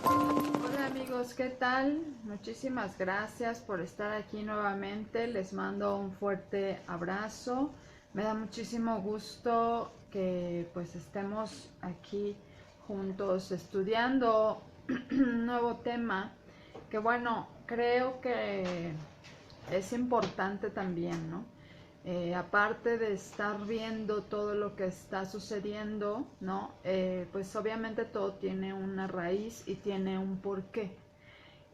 Hola amigos, ¿qué tal? Muchísimas gracias por estar aquí nuevamente. Les mando un fuerte abrazo. Me da muchísimo gusto que pues estemos aquí juntos estudiando un nuevo tema que bueno, creo que es importante también, ¿no? Aparte de estar viendo todo lo que está sucediendo, ¿no? Pues obviamente todo tiene una raíz y tiene un porqué.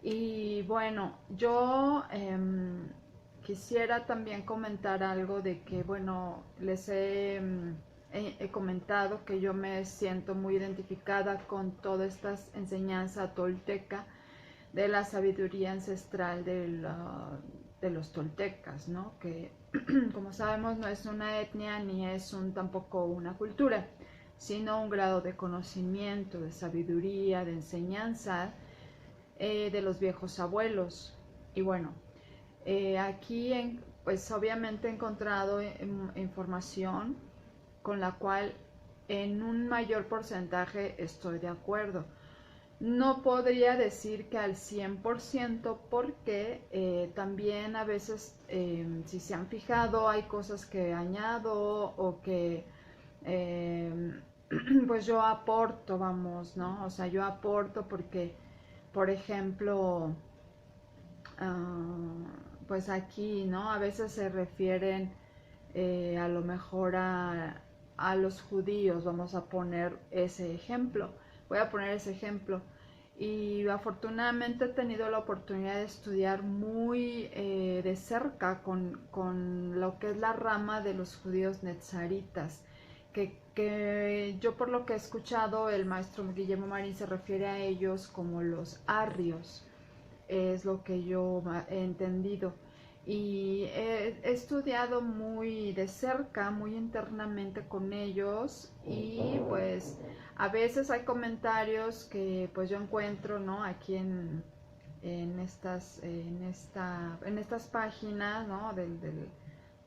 Y bueno, yo quisiera también comentar algo de que, bueno, he comentado que yo me siento muy identificada con toda esta enseñanza tolteca de la sabiduría ancestral de los toltecas, ¿no? Que como sabemos no es una etnia ni es tampoco una cultura, sino un grado de conocimiento, de sabiduría, de enseñanza de los viejos abuelos. Y bueno, pues obviamente he encontrado información con la cual en un mayor porcentaje estoy de acuerdo. No podría decir que al 100% porque también a veces, si se han fijado, hay cosas que añado o que eh, pues yo aporto, vamos, ¿no? O sea, yo aporto porque, por ejemplo, pues aquí, ¿no? A veces se refieren a lo mejor a los judíos, vamos a poner ese ejemplo. Voy a poner ese ejemplo. Y afortunadamente he tenido la oportunidad de estudiar muy de cerca con lo que es la rama de los judíos netzaritas, que yo por lo que he escuchado, el maestro Guillermo Marín se refiere a ellos como los arrios, es lo que yo he entendido. Y he estudiado muy de cerca, muy internamente con ellos y pues a veces hay comentarios que pues yo encuentro, ¿no? Aquí en estas páginas, ¿no?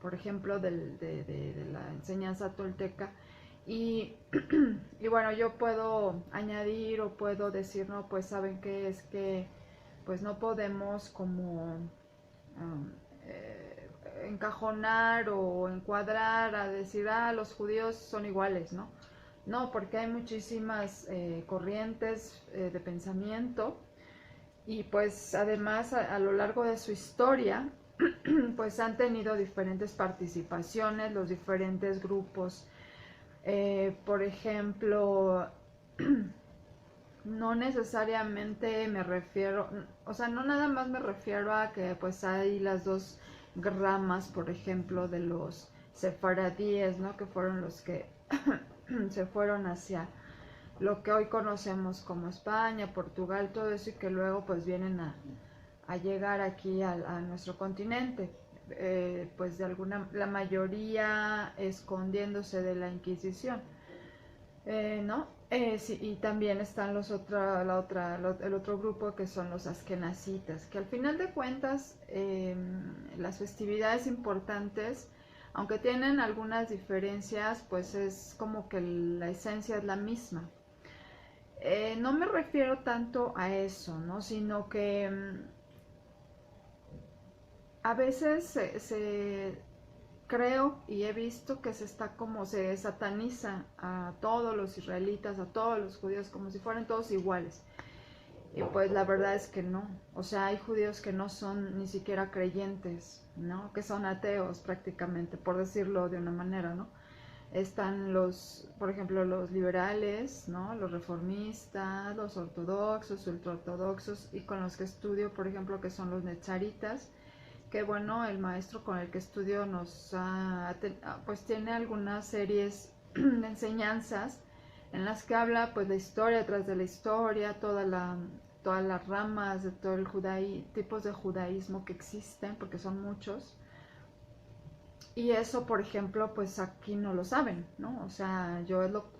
Por ejemplo, de la enseñanza tolteca. Y, y bueno, yo puedo añadir o puedo decir, no, pues saben qué es que pues no podemos como um, encajonar o encuadrar a decir, los judíos son iguales, ¿no? No, porque hay muchísimas corrientes de pensamiento y pues además a lo largo de su historia pues han tenido diferentes participaciones, los diferentes grupos. Por ejemplo, no necesariamente me refiero, o sea, no nada más me refiero a que pues hay las dos ramas, por ejemplo, de los sefaradíes, ¿no? Que fueron los que se fueron hacia lo que hoy conocemos como España, Portugal, todo eso y que luego pues vienen a llegar aquí a nuestro continente. Pues de la mayoría escondiéndose de la Inquisición. ¿No? Sí, y también están el otro grupo que son los askenazitas, que al final de cuentas las festividades importantes, aunque tienen algunas diferencias, pues es como que la esencia es la misma. No me refiero tanto a eso, ¿no? Sino que a veces creo y he visto que se sataniza a todos los israelitas, a todos los judíos, como si fueran todos iguales. Y pues la verdad es que no. O sea, hay judíos que no son ni siquiera creyentes, ¿no? Que son ateos prácticamente, por decirlo de una manera, ¿no? Están por ejemplo, los liberales, ¿no? Los reformistas, los ortodoxos, ultraortodoxos, y con los que estudio, por ejemplo, que son los netzaritas, que bueno, el maestro con el que estudio pues tiene algunas series de enseñanzas en las que habla pues la historia tras de la historia, todas las ramas de todo el tipos de judaísmo que existen, porque son muchos. Y eso, por ejemplo, pues aquí no lo saben, ¿no? O sea,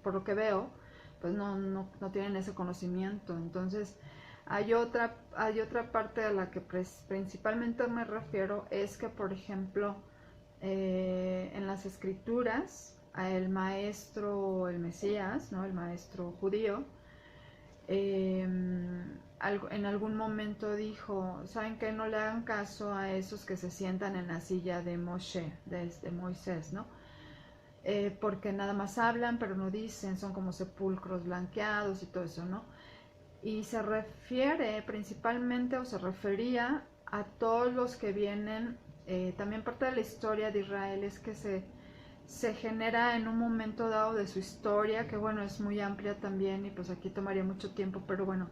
por lo que veo, pues no tienen ese conocimiento. Entonces, hay otra parte a la que principalmente me refiero, es que, por ejemplo, en las escrituras, el maestro, el Mesías, ¿no? El maestro judío, En algún momento dijo, ¿saben qué? No le hagan caso a esos que se sientan en la silla de Moshe, de Moisés, ¿no? Porque nada más hablan, pero no dicen, son como sepulcros blanqueados y todo eso, ¿no? Y se refiere principalmente, o se refería a todos los que vienen, también parte de la historia de Israel es que se genera en un momento dado de su historia, que bueno, es muy amplia también y pues aquí tomaría mucho tiempo, pero bueno,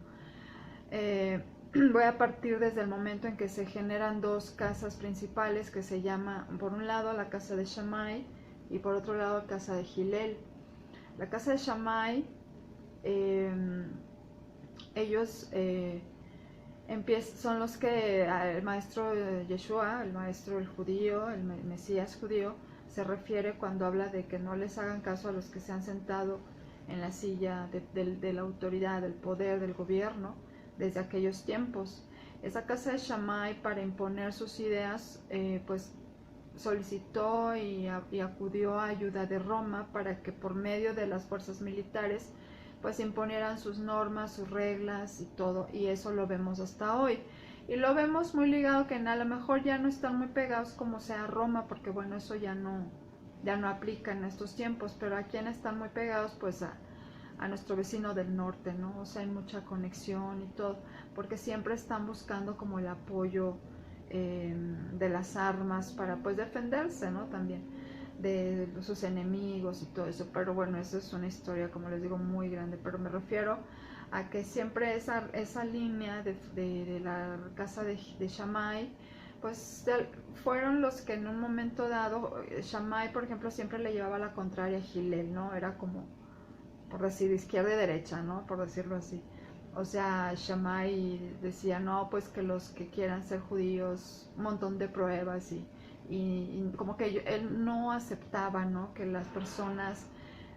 voy a partir desde el momento en que se generan dos casas principales que se llama, por un lado, la casa de Shammai y por otro lado, la casa de Hillel. La casa de Shammai, ellos son los que el maestro Yeshua, el maestro el judío, el Mesías judío, se refiere cuando habla de que no les hagan caso a los que se han sentado en la silla de la autoridad, del poder, del gobierno, desde aquellos tiempos. Esa casa de Shammai, para imponer sus ideas, pues solicitó y acudió a ayuda de Roma para que por medio de las fuerzas militares pues imponieran sus normas, sus reglas y todo, y eso lo vemos hasta hoy. Y lo vemos muy ligado que a lo mejor ya no están muy pegados como sea Roma, porque bueno, eso ya no aplica en estos tiempos, pero a quien están muy pegados pues a nuestro vecino del norte, ¿no? O sea, hay mucha conexión y todo, porque siempre están buscando como el apoyo de las armas para pues defenderse, ¿no? También de sus enemigos y todo eso, pero bueno, eso es una historia, como les digo, muy grande, pero me refiero a que siempre esa línea de la casa de Shammai, pues fueron los que en un momento dado, Shammai, por ejemplo, siempre le llevaba la contraria a Hillel, ¿no? Era como, por decir, izquierda y derecha, ¿no? Por decirlo así. O sea, Shammai decía, no, pues que los que quieran ser judíos, un montón de pruebas y como que él no aceptaba, ¿no? Que las personas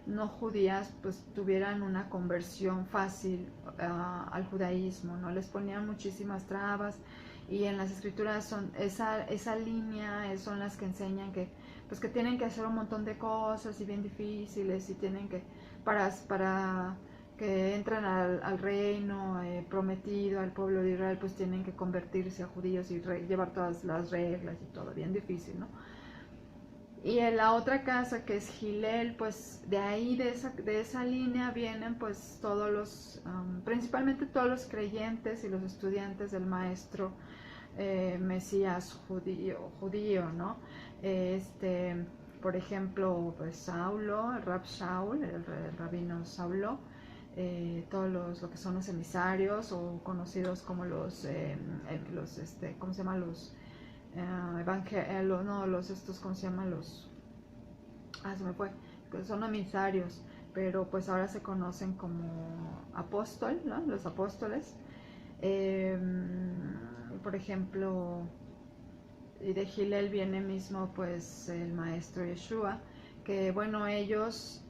no judías pues tuvieran una conversión fácil al judaísmo, ¿no? Les ponían muchísimas trabas y en las escrituras son esa línea son las que enseñan que pues que tienen que hacer un montón de cosas y bien difíciles y tienen que para que entran al reino prometido al pueblo de Israel, pues tienen que convertirse a judíos y llevar todas las reglas y todo, bien difícil, ¿no? Y en la otra casa que es Hillel, pues de ahí, de esa línea vienen pues todos los, principalmente todos los creyentes y los estudiantes del maestro Mesías judío, ¿no? Por ejemplo, pues Saulo, el Rab Shaul, el rabino Saulo, todos lo que son los emisarios o conocidos como ¿cómo se llama? Los evangelios, no, estos, ¿cómo se llaman? Se me fue, son emisarios, pero pues ahora se conocen como apóstol, ¿no? Los apóstoles. Por ejemplo, y de Hillel viene mismo pues el maestro Yeshua, que bueno, ellos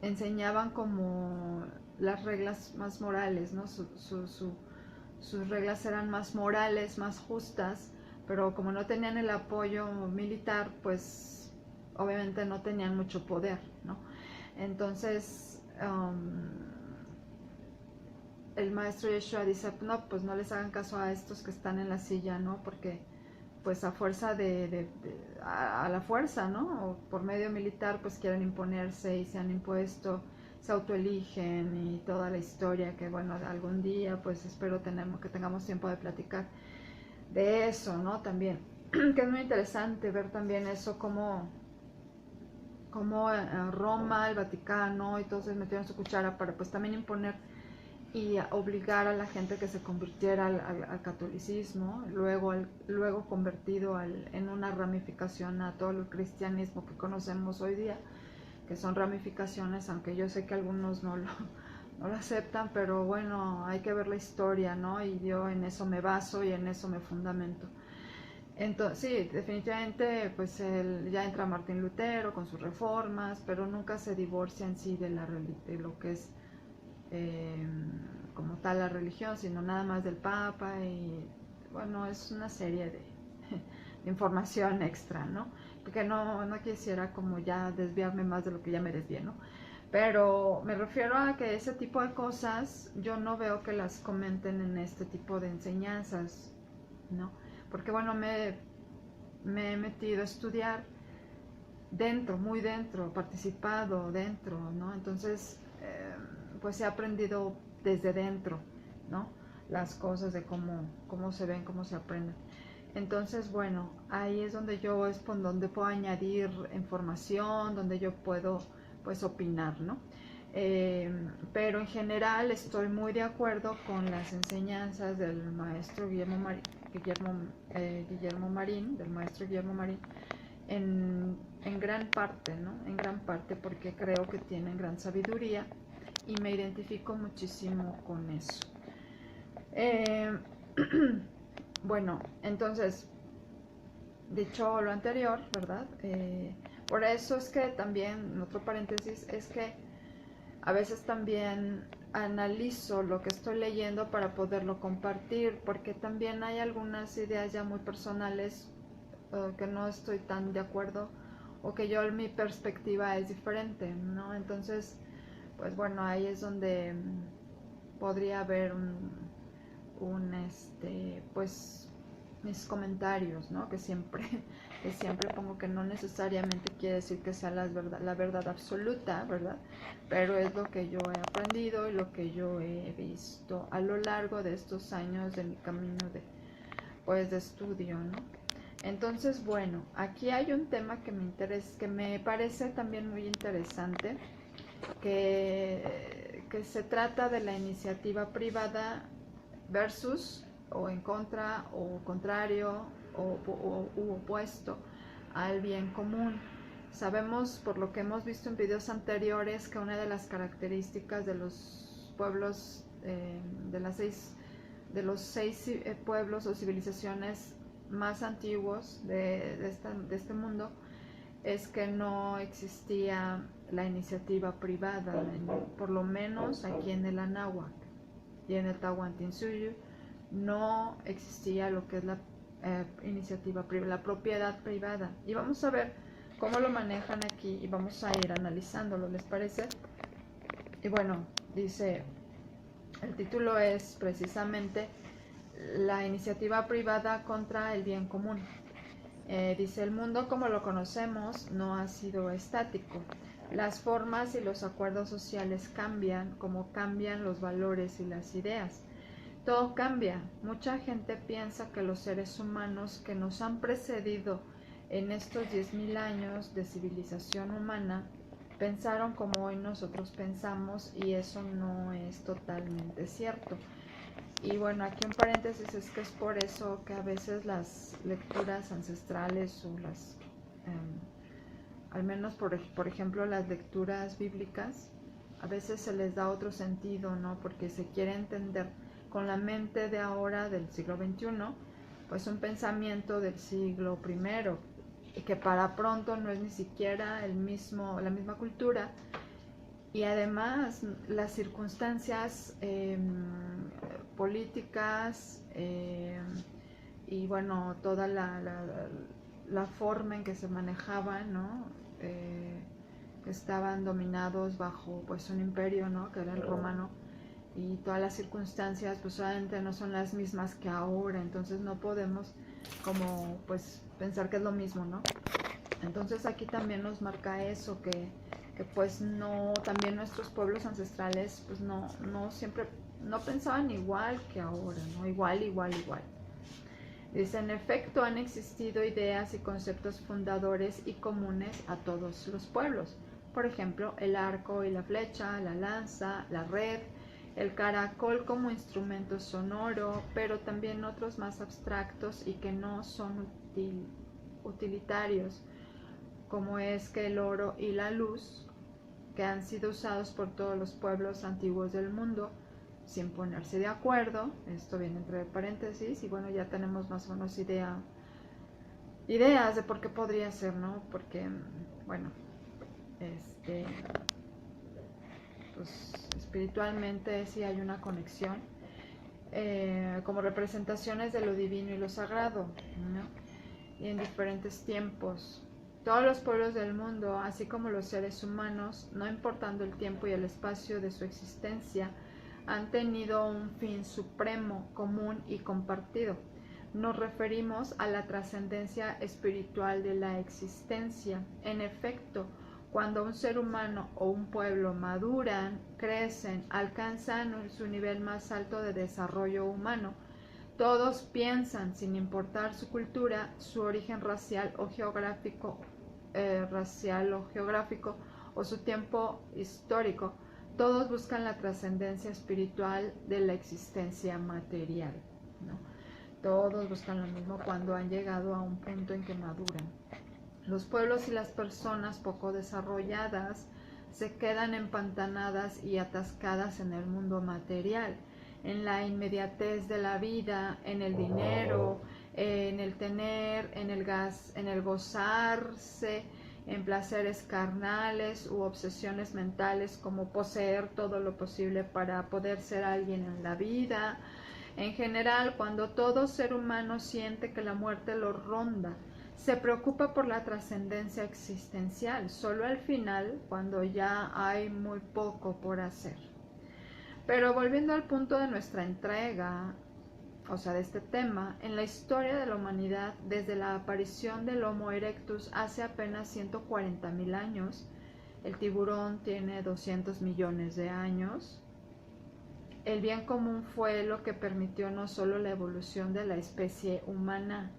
enseñaban como las reglas más morales, ¿no? Sus reglas eran más morales, más justas, pero como no tenían el apoyo militar, pues obviamente no tenían mucho poder, ¿no? Entonces, el maestro Yeshua dice, no, pues no les hagan caso a estos que están en la silla, ¿no? Porque pues a fuerza a la fuerza, ¿no? O por medio militar, pues quieren imponerse y se han impuesto, se autoeligen y toda la historia que, bueno, algún día, pues espero que tengamos tiempo de platicar de eso, ¿no? También, que es muy interesante ver también eso, como Roma, el Vaticano y todos metieron su cuchara para pues también imponer y obligar a la gente que se convirtiera al catolicismo, luego convertido en una ramificación a todo el cristianismo que conocemos hoy día, que son ramificaciones, aunque yo sé que algunos no lo aceptan, pero bueno, hay que ver la historia, ¿no? Y yo en eso me baso y en eso me fundamento. Entonces, sí, definitivamente, pues ya entra Martín Lutero con sus reformas, pero nunca se divorcia en sí de lo que es como tal la religión, sino nada más del Papa y bueno, es una serie de información extra, ¿no? Porque no quisiera como ya desviarme más de lo que ya me desvié, ¿no? Pero me refiero a que ese tipo de cosas yo no veo que las comenten en este tipo de enseñanzas, ¿no? Porque bueno, me he metido a estudiar dentro, muy dentro, participado dentro, ¿no? Entonces, pues he aprendido desde dentro, ¿no? Las cosas de cómo se ven, cómo se aprenden. Entonces, bueno, ahí es donde yo es por donde puedo añadir información, donde yo puedo, pues, opinar, ¿no? Pero en general estoy muy de acuerdo con las enseñanzas del maestro Guillermo Marín, del maestro Guillermo Marín, en gran parte, ¿no? En gran parte porque creo que tienen gran sabiduría y me identifico muchísimo con eso. Bueno, entonces, dicho lo anterior, ¿verdad? Por eso es que también, en otro paréntesis, es que a veces también analizo lo que estoy leyendo para poderlo compartir, porque también hay algunas ideas ya muy personales que no estoy tan de acuerdo o que yo mi perspectiva es diferente, ¿no? Entonces, pues bueno, ahí es donde podría haber pues mis comentarios, ¿no? Que siempre pongo que no necesariamente quiere decir que sea la verdad absoluta, ¿verdad? Pero es lo que yo he aprendido y lo que yo he visto a lo largo de estos años de mi camino de estudio, ¿no? Entonces, bueno, aquí hay un tema que me parece también muy interesante, que se trata de la iniciativa privada versus o en contra o contrario u opuesto al bien común. Sabemos por lo que hemos visto en videos anteriores que una de las características de los pueblos, de los seis pueblos o civilizaciones más antiguos de este mundo, es que no existía la iniciativa privada, por lo menos aquí en el Anáhuac y en el Tahuantinsuyo no existía lo que es la iniciativa privada, la propiedad privada. Y vamos a ver cómo lo manejan aquí y vamos a ir analizándolo, ¿les parece? Y bueno, dice, el título es precisamente la iniciativa privada contra el bien común. Dice, el mundo como lo conocemos no ha sido estático. Las formas y los acuerdos sociales cambian como cambian los valores y las ideas. Todo cambia. Mucha gente piensa que los seres humanos que nos han precedido en estos 10.000 años de civilización humana pensaron como hoy nosotros pensamos, y eso no es totalmente cierto. Y bueno, aquí un paréntesis es que es por eso que a veces las lecturas ancestrales o al menos por ejemplo las lecturas bíblicas, a veces se les da otro sentido, ¿no? Porque se quiere entender con la mente de ahora del siglo XXI, pues un pensamiento del siglo I, y que para pronto no es ni siquiera la misma cultura, y además las circunstancias políticas y bueno, toda la forma en que se manejaban, ¿no? Que estaban dominados bajo pues un imperio, ¿no? Que era el romano, y todas las circunstancias pues obviamente no son las mismas que ahora, entonces no podemos como pues pensar que es lo mismo, ¿no? Entonces aquí también nos marca eso, que pues no, también nuestros pueblos ancestrales pues no siempre, no pensaban igual que ahora, ¿no? Igual. Dice, en efecto han existido ideas y conceptos fundadores y comunes a todos los pueblos. Por ejemplo, el arco y la flecha, la lanza, la red, el caracol como instrumento sonoro, pero también otros más abstractos y que no son utilitarios, como es que el oro y la luz, que han sido usados por todos los pueblos antiguos del mundo, sin ponerse de acuerdo. Esto viene entre paréntesis, y bueno, ya tenemos más o menos ideas de por qué podría ser, ¿no? Porque, bueno, pues espiritualmente sí hay una conexión, como representaciones de lo divino y lo sagrado, ¿no? Y en diferentes tiempos. Todos los pueblos del mundo, así como los seres humanos, no importando el tiempo y el espacio de su existencia, han tenido un fin supremo, común y compartido. Nos referimos a la trascendencia espiritual de la existencia. En efecto, cuando un ser humano o un pueblo maduran, crecen, alcanzan su nivel más alto de desarrollo humano, todos piensan, sin importar su cultura, su origen racial o geográfico, o su tiempo histórico, todos buscan la trascendencia espiritual de la existencia material, ¿no? Todos buscan lo mismo cuando han llegado a un punto en que maduran. Los pueblos y las personas poco desarrolladas se quedan empantanadas y atascadas en el mundo material, en la inmediatez de la vida, en el dinero, en el tener, en el gozarse, en placeres carnales u obsesiones mentales como poseer todo lo posible para poder ser alguien en la vida. En general, cuando todo ser humano siente que la muerte lo ronda, se preocupa por la trascendencia existencial, solo al final, cuando ya hay muy poco por hacer. Pero volviendo al punto de nuestra entrega, o sea, de este tema, en la historia de la humanidad, desde la aparición del Homo erectus hace apenas 140,000 años, el tiburón tiene 200 millones de años, el bien común fue lo que permitió no solo la evolución de la especie humana,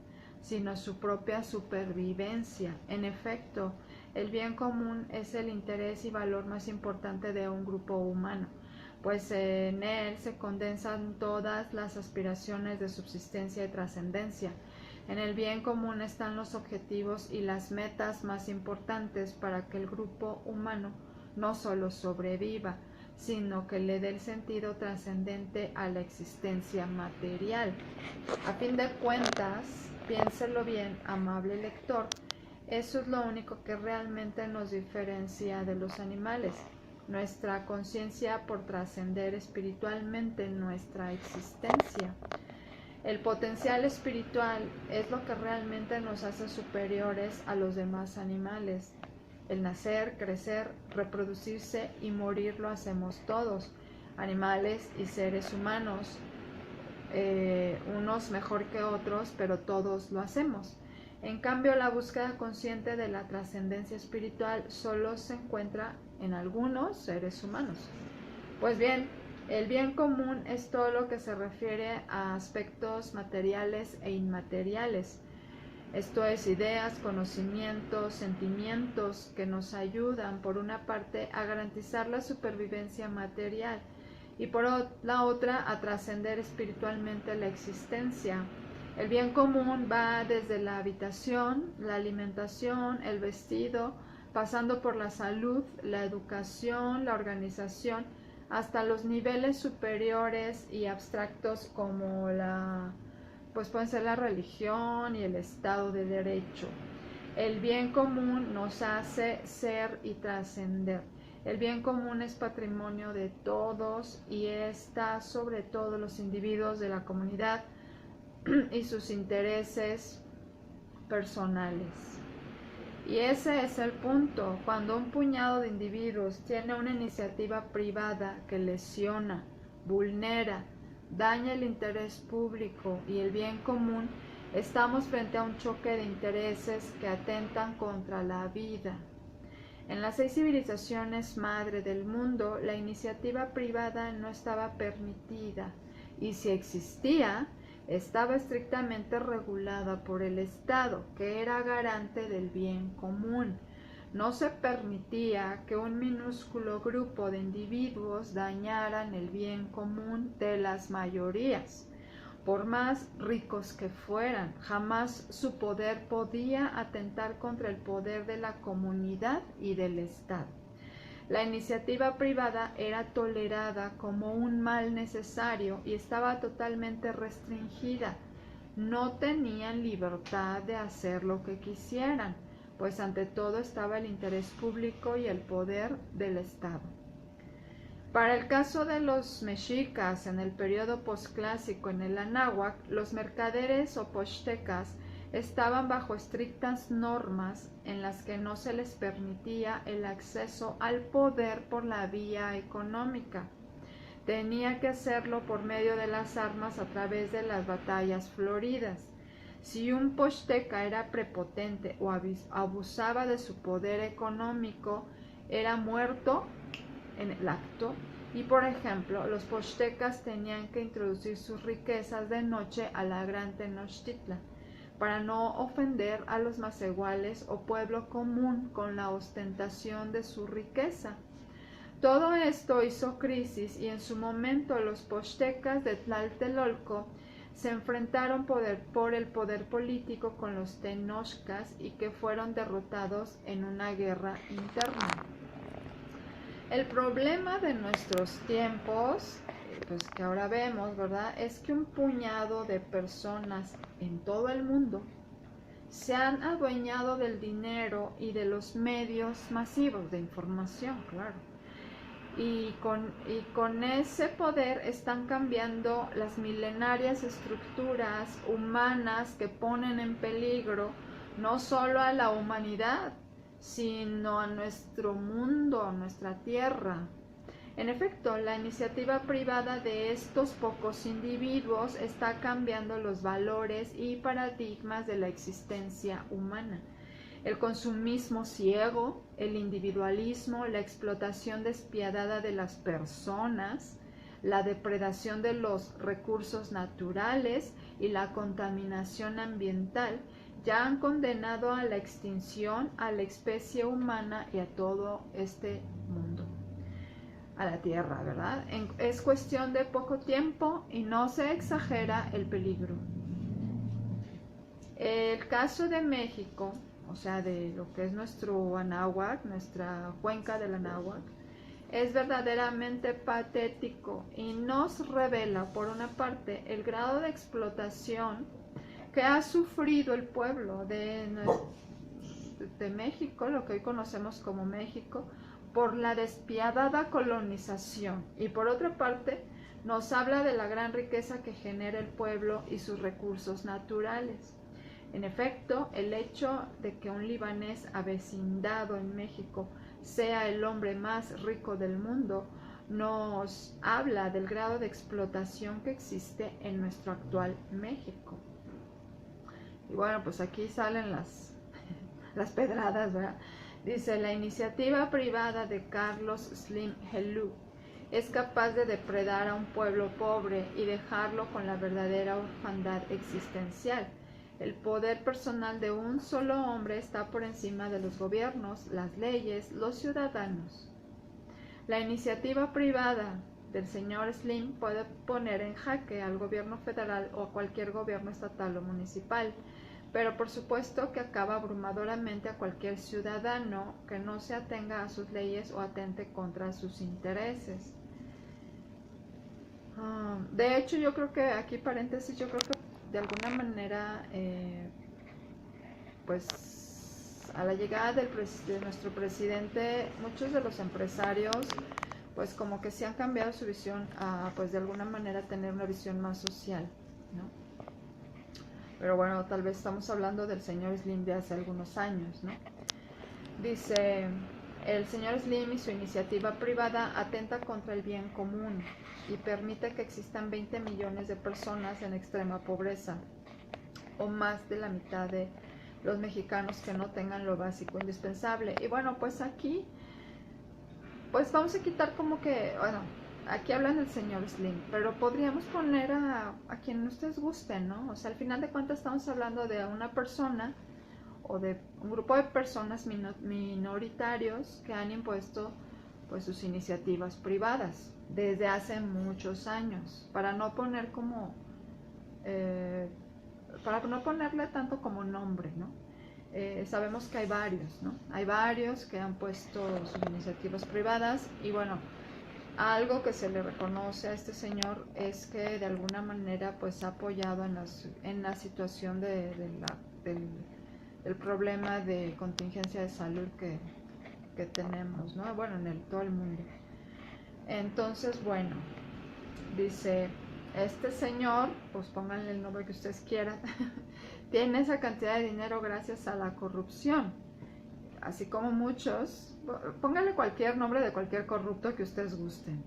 sino su propia supervivencia. En efecto, el bien común es el interés y valor más importante de un grupo humano, pues en él se condensan todas las aspiraciones de subsistencia y trascendencia. En el bien común están los objetivos y las metas más importantes para que el grupo humano no solo sobreviva, sino que le dé el sentido trascendente a la existencia material. A fin de cuentas, piénselo bien, amable lector, eso es lo único que realmente nos diferencia de los animales, nuestra conciencia por trascender espiritualmente nuestra existencia. El potencial espiritual es lo que realmente nos hace superiores a los demás animales. El nacer, crecer, reproducirse y morir lo hacemos todos, animales y seres humanos, unos mejor que otros, pero todos lo hacemos. En cambio, la búsqueda consciente de la trascendencia espiritual solo se encuentra en algunos seres humanos. Pues bien, el bien común es todo lo que se refiere a aspectos materiales e inmateriales. Esto es, ideas, conocimientos, sentimientos que nos ayudan, por una parte, a garantizar la supervivencia material y por la otra, a trascender espiritualmente la existencia. El bien común va desde la habitación, la alimentación, el vestido, pasando por la salud, la educación, la organización, hasta los niveles superiores y abstractos como pues pueden ser la religión y el Estado de Derecho. El bien común nos hace ser y trascender. El bien común es patrimonio de todos y está sobre todo los individuos de la comunidad y sus intereses personales. Y ese es el punto. Cuando un puñado de individuos tiene una iniciativa privada que lesiona, vulnera, daña el interés público y el bien común, estamos frente a un choque de intereses que atentan contra la vida. En las 6 civilizaciones madre del mundo, la iniciativa privada no estaba permitida, y si existía, estaba estrictamente regulada por el Estado, que era garante del bien común. No se permitía que un minúsculo grupo de individuos dañaran el bien común de las mayorías. Por más ricos que fueran, jamás su poder podía atentar contra el poder de la comunidad y del Estado. La iniciativa privada era tolerada como un mal necesario y estaba totalmente restringida. No tenían libertad de hacer lo que quisieran, pues ante todo estaba el interés público y el poder del Estado. Para el caso de los mexicas en el periodo posclásico en el Anáhuac, los mercaderes o pochtecas estaban bajo estrictas normas en las que no se les permitía el acceso al poder por la vía económica. Tenía que hacerlo por medio de las armas a través de las batallas floridas. Si un posteca era prepotente o abusaba de su poder económico, era muerto en el acto. Y por ejemplo, los postecas tenían que introducir sus riquezas de noche a la gran Tenochtitlan, para no ofender a los masehuales o pueblo común con la ostentación de su riqueza. Todo esto hizo crisis y en su momento los postecas de Tlatelolco se enfrentaron por el poder político con los tenochcas y que fueron derrotados en una guerra interna. El problema de nuestros tiempos, pues que ahora vemos, ¿verdad?, es que un puñado de personas en todo el mundo se han adueñado del dinero y de los medios masivos de información, claro. Y con ese poder están cambiando las milenarias estructuras humanas que ponen en peligro no solo a la humanidad, sino a nuestro mundo, a nuestra tierra. En efecto, la iniciativa privada de estos pocos individuos está cambiando los valores y paradigmas de la existencia humana. El consumismo ciego, el individualismo, la explotación despiadada de las personas, la depredación de los recursos naturales y la contaminación ambiental ya han condenado a la extinción a la especie humana y a todo este mundo, a la Tierra, ¿verdad? Es cuestión de poco tiempo y no se exagera el peligro. El caso de México, o sea, de lo que es nuestro Anáhuac, nuestra cuenca del Anáhuac, es verdaderamente patético y nos revela, por una parte, el grado de explotación que ha sufrido el pueblo de México, lo que hoy conocemos como México, por la despiadada colonización, y por otra parte, nos habla de la gran riqueza que genera el pueblo y sus recursos naturales. En efecto, el hecho de que un libanés avecindado en México sea el hombre más rico del mundo nos habla del grado de explotación que existe en nuestro actual México. Y bueno, pues aquí salen las pedradas, ¿verdad? Dice, la iniciativa privada de Carlos Slim Helú es capaz de depredar a un pueblo pobre y dejarlo con la verdadera orfandad existencial. El poder personal de un solo hombre está por encima de los gobiernos, las leyes, los ciudadanos. La iniciativa privada del señor Slim puede poner en jaque al gobierno federal o a cualquier gobierno estatal o municipal, pero por supuesto que acaba abrumadoramente a cualquier ciudadano que no se atenga a sus leyes o atente contra sus intereses. De hecho, yo creo que aquí, paréntesis, yo creo que de alguna manera, pues a la llegada de nuestro presidente, muchos de los empresarios, pues como que se han cambiado su visión a, pues de alguna manera, tener una visión más social, ¿no? Pero bueno, tal vez estamos hablando del señor Slim de hace algunos años, ¿no? Dice, el señor Slim y su iniciativa privada atenta contra el bien común y permite que existan 20 millones de personas en extrema pobreza, o más de la mitad de los mexicanos que no tengan lo básico indispensable. Y bueno, pues aquí, pues vamos a quitar como que, bueno, aquí hablan del señor Slim, pero podríamos poner a quien ustedes gusten, ¿no? O sea, al final de cuentas estamos hablando de una persona o de un grupo de personas minoritarios que han impuesto pues sus iniciativas privadas desde hace muchos años, para no poner como para no ponerle tanto como nombre, ¿no? Sabemos que hay varios, ¿no? Hay varios que han puesto sus iniciativas privadas y bueno, algo que se le reconoce a este señor es que de alguna manera pues ha apoyado en la situación del problema de contingencia de salud que tenemos, ¿no? Bueno, en todo el mundo. Entonces, bueno, dice, este señor, pues pónganle el nombre que ustedes quieran, tiene esa cantidad de dinero gracias a la corrupción. Así como muchos, póngale cualquier nombre de cualquier corrupto que ustedes gusten.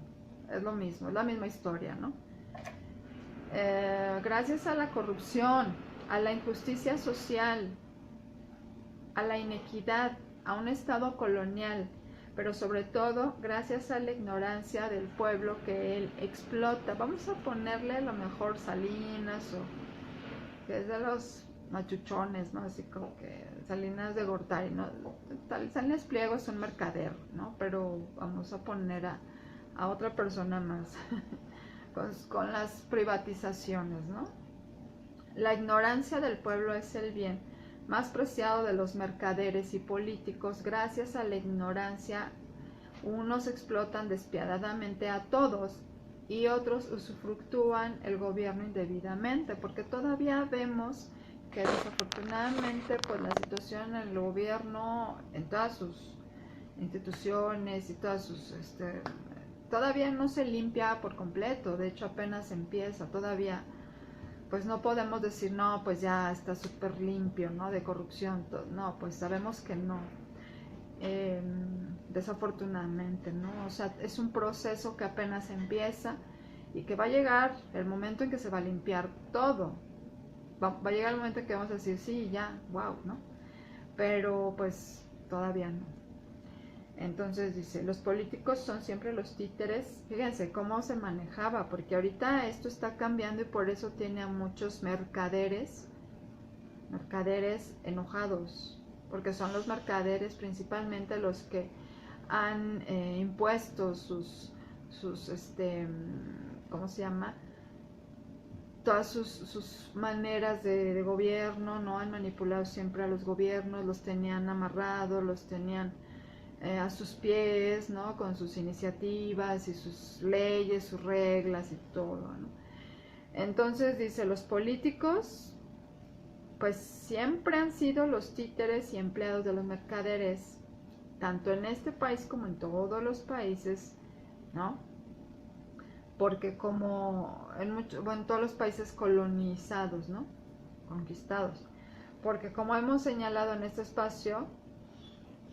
Es lo mismo, es la misma historia, ¿no? Gracias a la corrupción, a la injusticia social, a la inequidad, a un estado colonial, pero sobre todo gracias a la ignorancia del pueblo que él explota. Vamos a ponerle a lo mejor Salinas, o que es de los machuchones, ¿no? Así como que Salinas de Gortari, ¿no? Salinas Pliego es un mercader, ¿no? Pero vamos a poner a otra persona más con las privatizaciones, ¿no? La ignorancia del pueblo es el bien más preciado de los mercaderes y políticos. Gracias a la ignorancia, unos explotan despiadadamente a todos y otros usufructúan el gobierno indebidamente, porque todavía vemos que desafortunadamente pues la situación en el gobierno, en todas sus instituciones y todas sus todavía no se limpia por completo. De hecho apenas empieza. Todavía pues no podemos decir no, pues ya está súper limpio, ¿no? De corrupción. No, pues sabemos que no. Desafortunadamente, ¿no? O sea, es un proceso que apenas empieza y que va a llegar el momento en que se va a limpiar todo. Va a llegar el momento en que vamos a decir, sí, ya, wow, ¿no? Pero pues todavía no. Entonces dice, los políticos son siempre los títeres. Fíjense cómo se manejaba, porque ahorita esto está cambiando y por eso tiene a muchos mercaderes enojados, porque son los mercaderes principalmente los que han impuesto sus ¿cómo se llama? Todas sus maneras de gobierno, ¿no? Han manipulado siempre a los gobiernos, los tenían amarrados, los tenían a sus pies, ¿no? Con sus iniciativas y sus leyes, sus reglas y todo, ¿no? Entonces dice, los políticos pues siempre han sido los títeres y empleados de los mercaderes, tanto en este país como en todos los países, ¿no? Porque como en todos los países colonizados, ¿no? Conquistados. Porque como hemos señalado en este espacio,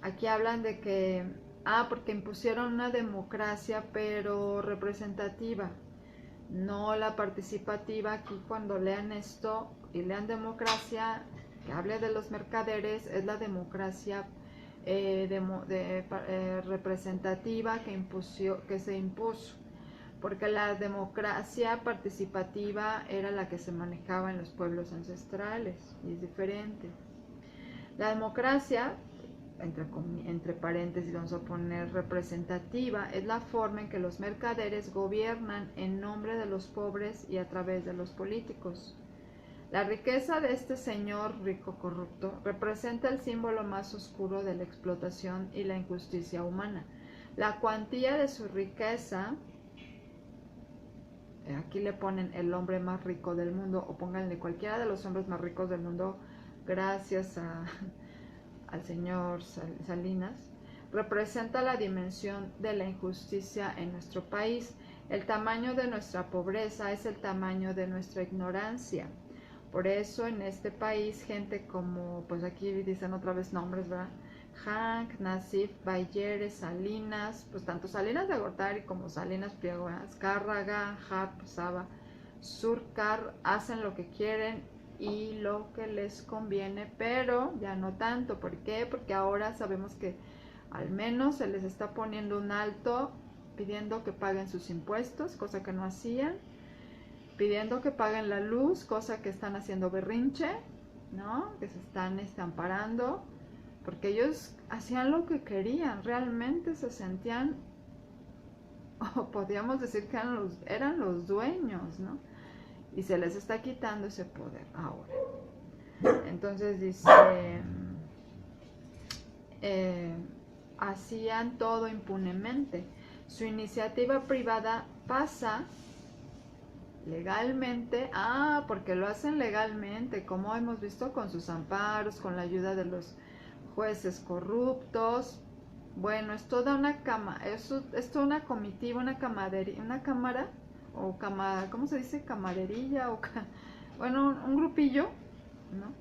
aquí hablan de que, porque impusieron una democracia pero representativa, no la participativa. Aquí cuando lean esto y lean democracia, que hable de los mercaderes, es la democracia representativa que se impuso, porque la democracia participativa era la que se manejaba en los pueblos ancestrales y es diferente. La democracia, entre paréntesis vamos a poner representativa, es la forma en que los mercaderes gobiernan en nombre de los pobres y a través de los políticos. La riqueza de este señor rico corrupto representa el símbolo más oscuro de la explotación y la injusticia humana. La cuantía de su riqueza, aquí le ponen el hombre más rico del mundo, o pónganle cualquiera de los hombres más ricos del mundo, gracias al señor Salinas, representa la dimensión de la injusticia en nuestro país. El tamaño de nuestra pobreza es el tamaño de nuestra ignorancia. Por eso en este país gente como, pues aquí dicen otra vez nombres, ¿verdad? Hank, Nassif, Bayeres, Salinas, pues tanto Salinas de Gortari como Salinas Pliego, Azcárraga, Harp, Saba, Surcar, hacen lo que quieren y lo que les conviene, pero ya no tanto. ¿Por qué? Porque ahora sabemos que al menos se les está poniendo un alto, pidiendo que paguen sus impuestos, cosa que no hacían, pidiendo que paguen la luz, cosa que están haciendo berrinche, ¿no? Que se están amparando, porque ellos hacían lo que querían, realmente se sentían, o podríamos decir que eran los dueños, ¿no? Y se les está quitando ese poder ahora. Entonces dice, hacían todo impunemente. Su iniciativa privada pasa legalmente, porque lo hacen legalmente, como hemos visto con sus amparos, con la ayuda de los jueces corruptos. Bueno, es toda una es toda una comitiva, una cámara, o ¿cómo se dice? Camaderilla, bueno, un grupillo, ¿no?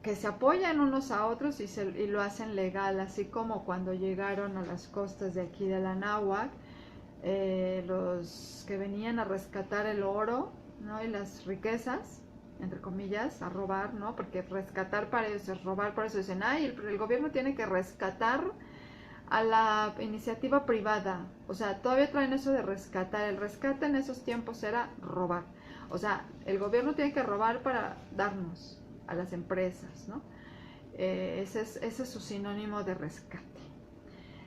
que se apoyan unos a otros y lo hacen legal, así como cuando llegaron a las costas de aquí de la Anáhuac, los que venían a rescatar el oro, ¿no? Y las riquezas, entre comillas, a robar, ¿no? Porque rescatar para ellos es robar, por eso dicen, ay, el gobierno tiene que rescatar a la iniciativa privada, o sea, todavía traen eso de rescatar, el rescate en esos tiempos era robar, o sea, el gobierno tiene que robar para darnos a las empresas, ¿no? Ese es su sinónimo de rescate.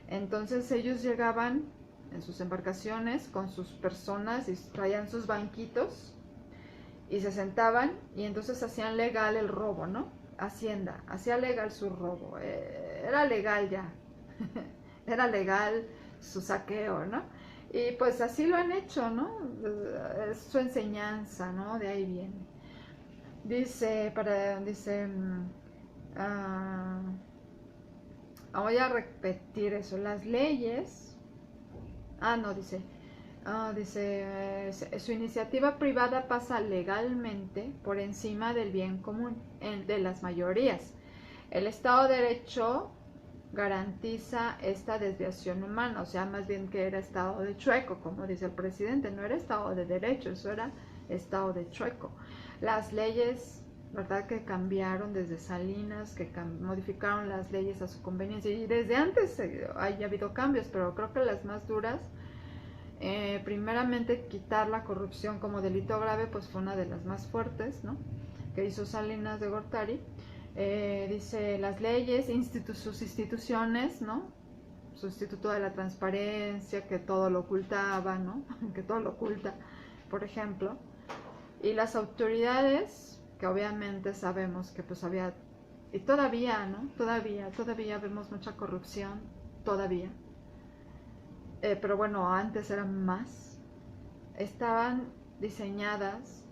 Entonces ellos llegaban en sus embarcaciones con sus personas y traían sus banquitos y se sentaban y entonces hacían legal el robo, ¿no? Hacienda, hacía legal su robo, era legal ya, era legal su saqueo, ¿no? Y pues así lo han hecho, ¿no? Es su enseñanza, ¿no? De ahí viene. Dice, voy a repetir eso, las leyes, su iniciativa privada pasa legalmente por encima del bien común de las mayorías. El Estado de Derecho garantiza esta desviación humana, o sea, más bien que era Estado de chueco, como dice el presidente, no era Estado de Derecho, eso era Estado de chueco. Las leyes, ¿verdad?, que cambiaron desde Salinas, que modificaron las leyes a su conveniencia, y desde antes haya habido cambios, pero creo que las más duras, primeramente quitar la corrupción como delito grave, pues fue una de las más fuertes, ¿no?, que hizo Salinas de Gortari. Dice las leyes, sus instituciones, ¿no? Su Instituto de la Transparencia, que todo lo ocultaba, ¿no? Que todo lo oculta, por ejemplo. Y las autoridades, que obviamente sabemos que pues había, y todavía, ¿no? Todavía vemos mucha corrupción, todavía. Pero bueno, antes eran más. Estaban diseñadas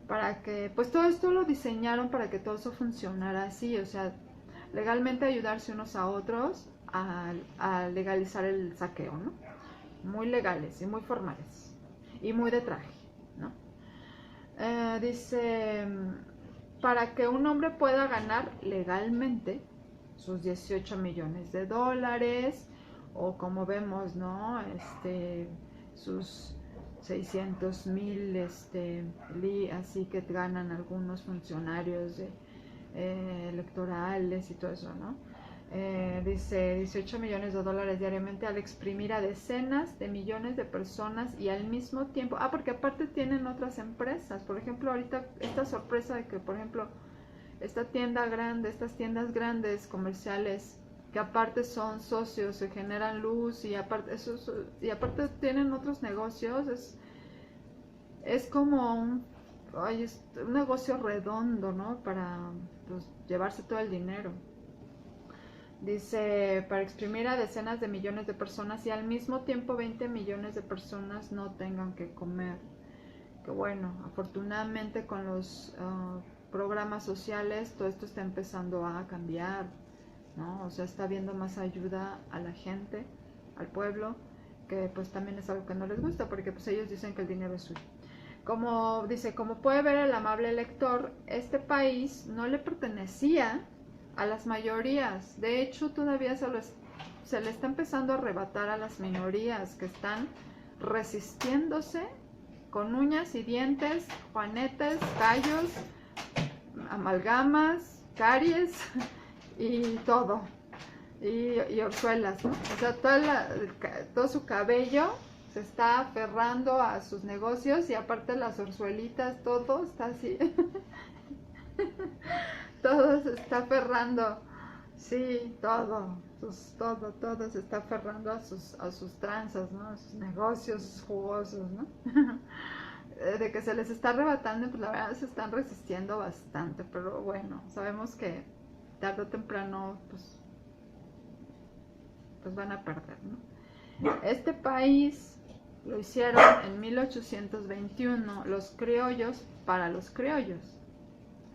para que, pues todo esto lo diseñaron para que todo eso funcionara así, o sea, legalmente ayudarse unos a otros a legalizar el saqueo, ¿no? Muy legales y muy formales y muy de traje, ¿no? Dice, para que un hombre pueda ganar legalmente sus 18 millones de dólares, o como vemos, ¿no? Sus 600,000 así que ganan algunos funcionarios electorales y todo eso, ¿no? Dice 18 millones de dólares diariamente al exprimir a decenas de millones de personas y al mismo tiempo, porque aparte tienen otras empresas, por ejemplo, ahorita esta sorpresa de que, por ejemplo, estas tiendas grandes comerciales, que aparte son socios, se generan luz y aparte tienen otros negocios, es como un negocio redondo, ¿no? Para pues, llevarse todo el dinero. Dice, para exprimir a decenas de millones de personas y al mismo tiempo 20 millones de personas no tengan que comer. Que bueno, afortunadamente con los programas sociales todo esto está empezando a cambiar, ¿no? O sea, está habiendo más ayuda a la gente, al pueblo, que pues también es algo que no les gusta, porque pues ellos dicen que el dinero es suyo. Como dice, como puede ver el amable lector, este país no le pertenecía a las mayorías. De hecho, todavía se le está empezando a arrebatar a las minorías que están resistiéndose con uñas y dientes, juanetes, callos, amalgamas, caries y todo. Y orzuelas, ¿no? O sea, todo su cabello se está aferrando a sus negocios y aparte las orzuelitas, todo está así. Todo se está aferrando, sí, todo se está aferrando a sus tranzas, ¿no? A sus negocios jugosos, ¿no? De que se les está arrebatando, pues la verdad se están resistiendo bastante, pero bueno, sabemos que tarde o temprano, pues van a perder, ¿no? Este país lo hicieron en 1821 los criollos para los criollos,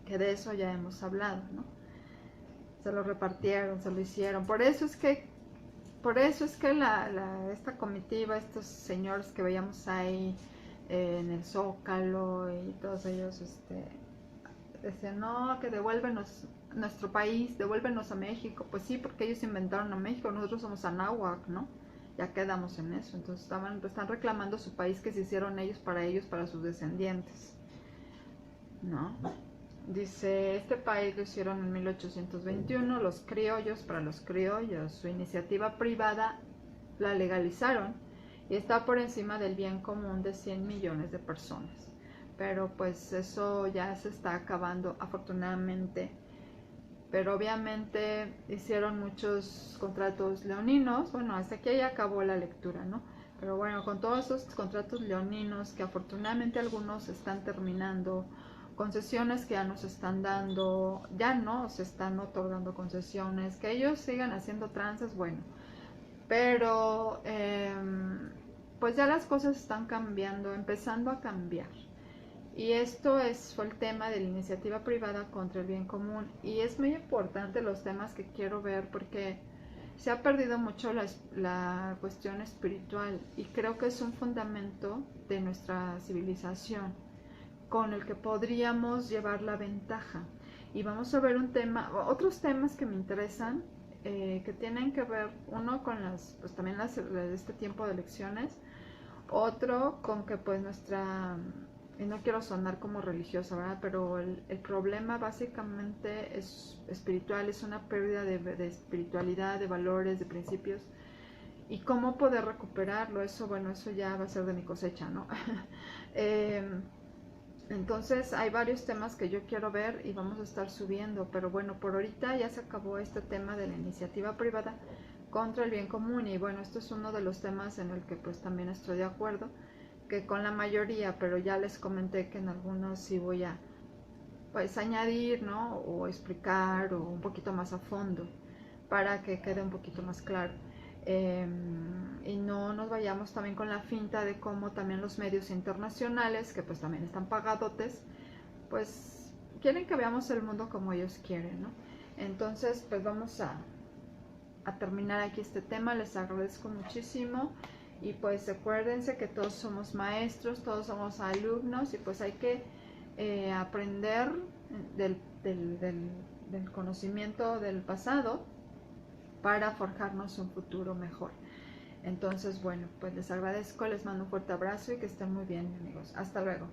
que de eso ya hemos hablado, ¿no? Se lo repartieron, se lo hicieron. Por eso es que esta comitiva, estos señores que veíamos ahí en el Zócalo y todos ellos decían, no, que devuélvenos nuestro país, devuélvenos a México. Pues sí, porque ellos inventaron a México, nosotros somos Anáhuac, ¿no? Ya quedamos en eso. Entonces están reclamando su país que se hicieron ellos, para sus descendientes, ¿no? Dice, este país lo hicieron en 1821, los criollos, para los criollos, su iniciativa privada la legalizaron y está por encima del bien común de 100 millones de personas. Pero pues eso ya se está acabando, afortunadamente. Pero obviamente hicieron muchos contratos leoninos. Bueno, hasta aquí ya acabó la lectura, ¿no? Pero bueno, con todos esos contratos leoninos que afortunadamente algunos están terminando, concesiones que ya nos están dando, ya no se están otorgando concesiones, que ellos sigan haciendo tranzas, bueno. Pero pues ya las cosas están cambiando, empezando a cambiar. Y esto fue el tema de la iniciativa privada contra el bien común. Y es muy importante los temas que quiero ver porque se ha perdido mucho la cuestión espiritual y creo que es un fundamento de nuestra civilización con el que podríamos llevar la ventaja. Y vamos a ver otros temas que me interesan, que tienen que ver, uno con pues también este tiempo de elecciones, otro con que pues y no quiero sonar como religiosa, ¿verdad? Pero el problema básicamente es espiritual, es una pérdida de espiritualidad, de valores, de principios. Y cómo poder recuperarlo, eso ya va a ser de mi cosecha, ¿no? Entonces hay varios temas que yo quiero ver y vamos a estar subiendo, pero bueno, por ahorita ya se acabó este tema de la iniciativa privada contra el bien común y bueno, esto es uno de los temas en el que pues también estoy de acuerdo, que con la mayoría, pero ya les comenté que en algunos sí voy a pues añadir, ¿no? O explicar o un poquito más a fondo para que quede un poquito más claro. Y no nos vayamos también con la finta de cómo también los medios internacionales, que pues también están pagadotes, pues quieren que veamos el mundo como ellos quieren, ¿no? Entonces pues vamos a terminar aquí este tema, les agradezco muchísimo y pues acuérdense que todos somos maestros, todos somos alumnos y pues hay que aprender del conocimiento del pasado para forjarnos un futuro mejor. Entonces, bueno, pues les agradezco, les mando un fuerte abrazo y que estén muy bien, amigos. Hasta luego.